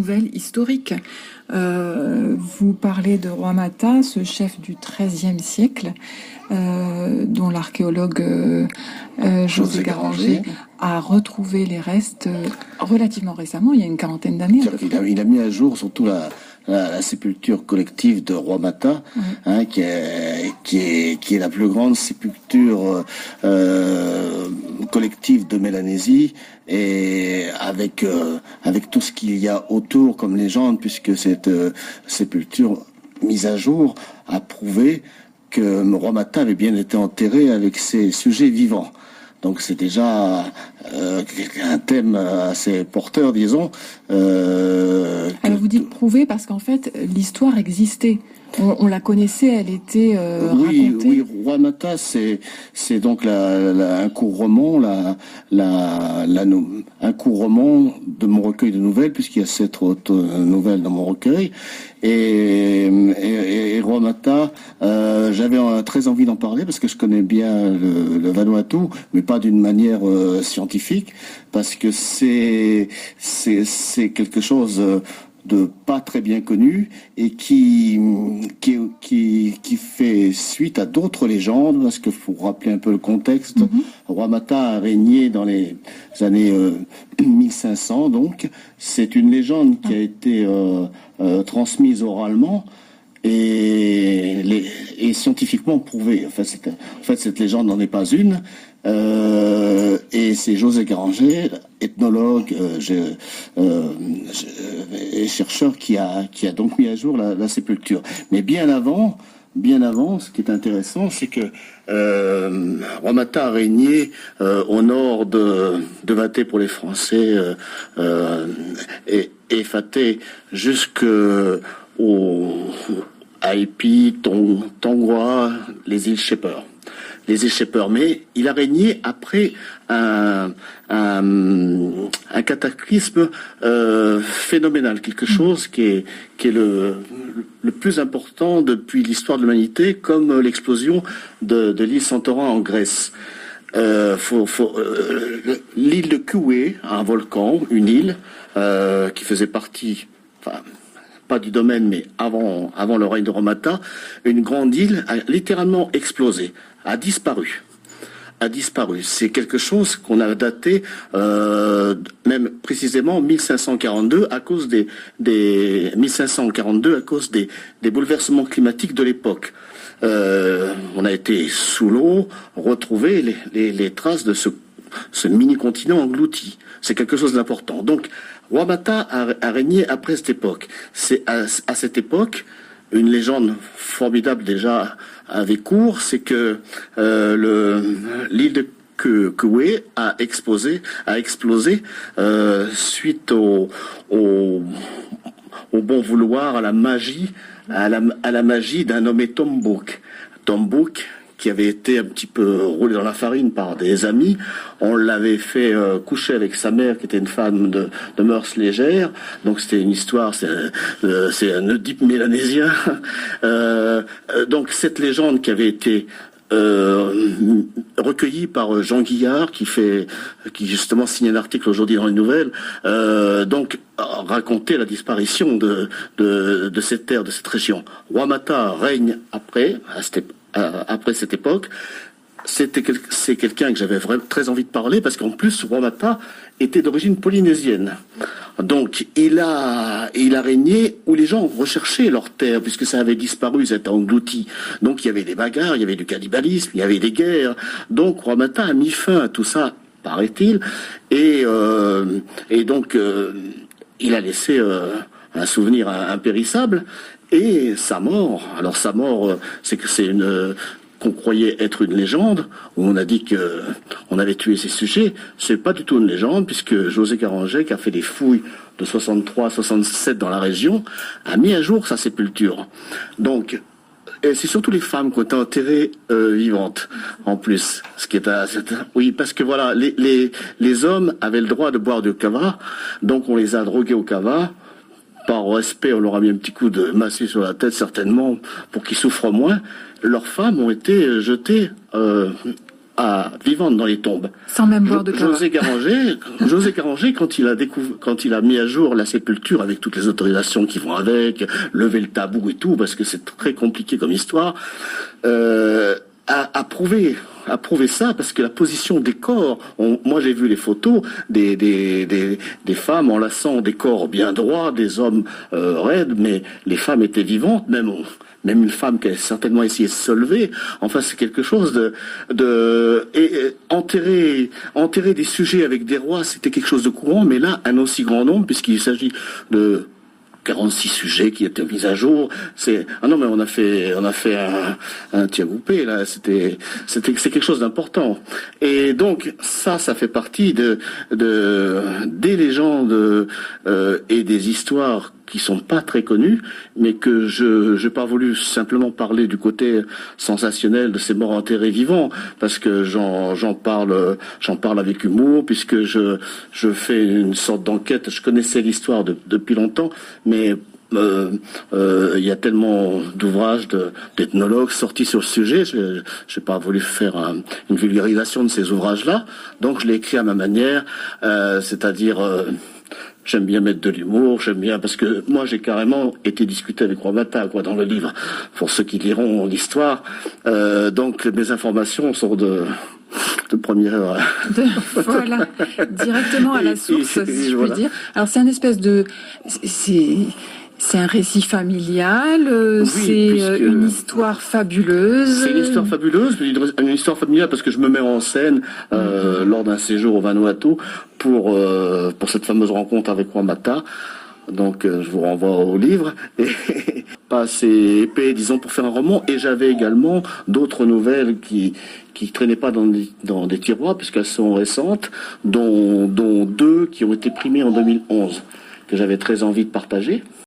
nouvelles historiques. Vous parlez de Roi Mata, ce chef du XIIIe siècle, dont l'archéologue José Garanger a retrouvé les restes relativement récemment, il y a une quarantaine d'années. Il a mis à jour surtout la sépulture collective de Roi Mata, hein, qui est la plus grande sépulture collective de Mélanésie, et avec tout ce qu'il y a autour comme légende, puisque cette sépulture mise à jour a prouvé que Roi Mata avait bien été enterré avec ses sujets vivants. Donc c'est déjà un thème assez porteur, disons. Alors vous dites prouver parce qu'en fait l'histoire existait. On la connaissait, elle était racontée. Oui, Roi Mata, c'est donc un court roman, un court roman de mon recueil de nouvelles, puisqu'il y a 7 autres nouvelles dans mon recueil. Et Roi Mata, j'avais très envie d'en parler parce que je connais bien le Vanuatu, mais pas d'une manière scientifique, parce que c'est quelque chose de pas très bien connu et qui fait suite à d'autres légendes, parce qu'il faut rappeler un peu le contexte. Roi Mata a régné dans les années 1500, donc c'est une légende qui a été transmise oralement et scientifiquement prouvée. En fait, cette légende n'en est pas une. Et c'est José Garanger, ethnologue et chercheur, qui a donc mis à jour la sépulture. Mais bien avant, ce qui est intéressant, c'est que Roi Mata a régné au nord de Vaté pour les Français, et Faté jusqu'à Aipi, Tongwa, les îles Shepherd. Mais il a régné après un cataclysme phénoménal, quelque chose qui est le plus important depuis l'histoire de l'humanité, comme l'explosion de l'île Santorin en Grèce. L'île de Koué, un volcan, une île qui faisait partie, pas du domaine, mais avant le règne de Roi Mata, une grande île a littéralement explosé, a disparu. C'est quelque chose qu'on a daté même précisément 1542 à cause des bouleversements climatiques de l'époque. On a été sous l'eau, retrouver les traces de ce mini-continent englouti. C'est quelque chose d'important. Donc, Roi Mata a régné après cette époque. C'est à cette époque, une légende formidable déjà avait cours, c'est que l'île de Koué a explosé suite au bon vouloir, à la magie d'un nommé Tombouc, qui avait été un petit peu roulé dans la farine par des amis. On l'avait fait coucher avec sa mère, qui était une femme de mœurs légères. Donc c'était une histoire, c'est un Oedipe mélanésien. Donc cette légende qui avait été recueillie par Jean Guillard, qui justement signe un article aujourd'hui dans les nouvelles, donc raconter la disparition de cette terre, de cette région. Roi Mata règne après cette époque. C'est quelqu'un que j'avais vraiment très envie de parler, parce qu'en plus Roi Mata était d'origine polynésienne. Donc il a régné où les gens recherchaient leur terre, puisque ça avait disparu, ça était englouti. Donc il y avait des bagarres, il y avait du cannibalisme, il y avait des guerres. Donc Roi Mata a mis fin à tout ça, paraît-il, et donc il a laissé un souvenir impérissable. Et sa mort, c'est qu'on croyait être une légende, où on a dit que on avait tué ses sujets. C'est pas du tout une légende, puisque José Garanger, qui a fait des fouilles de 63 à 67 dans la région, a mis à jour sa sépulture. Donc, et c'est surtout les femmes qui ont été enterrées vivantes, en plus. Oui, parce que voilà, les hommes avaient le droit de boire du kava, donc on les a drogués au kava. Par respect, on leur a mis un petit coup de massue sur la tête, certainement, pour qu'ils souffrent moins. Leurs femmes ont été jetées vivante dans les tombes. Sans même boire de cava. José Garanger, quand il a mis à jour la sépulture avec toutes les autorisations qui vont avec, lever le tabou et tout, parce que c'est très compliqué comme histoire, a prouvé ça, parce que la position des corps, moi j'ai vu les photos des femmes enlaçant des corps bien droits, des hommes raides, mais les femmes étaient vivantes, même une femme qui a certainement essayé de se lever. Enfin, c'est quelque chose enterrer des sujets avec des rois, c'était quelque chose de courant, mais là, un aussi grand nombre, puisqu'il s'agit de 46 sujets qui étaient mis à jour. Mais on a fait un tiagoupé, là. C'est quelque chose d'important. Et donc, ça fait partie des légendes, et des histoires qui sont pas très connues, mais que je n'ai pas voulu simplement parler du côté sensationnel de ces morts enterrés vivants, parce que j'en parle avec humour, puisque je fais une sorte d'enquête. Je connaissais l'histoire depuis longtemps, mais il y a tellement d'ouvrages d'ethnologues sortis sur le sujet, je n'ai pas voulu faire une vulgarisation de ces ouvrages-là, donc je l'ai écrit à ma manière, c'est-à-dire j'aime bien mettre de l'humour, parce que moi j'ai carrément été discuté avec Roi Mata, dans le livre, pour ceux qui liront l'histoire. Donc mes informations sont de première heure. Voilà, directement à la source, si je puis dire. Alors c'est un espèce de... C'est un récit familial, oui, c'est une histoire fabuleuse. C'est une histoire fabuleuse, une histoire familiale parce que je me mets en scène lors d'un séjour au Vanuatu pour cette fameuse rencontre avec Roi Mata. Donc je vous renvoie au livre. Et pas assez épais, disons, pour faire un roman. Et j'avais également d'autres nouvelles qui traînaient pas dans des tiroirs puisqu'elles sont récentes, dont 2 qui ont été primées en 2011 que j'avais très envie de partager.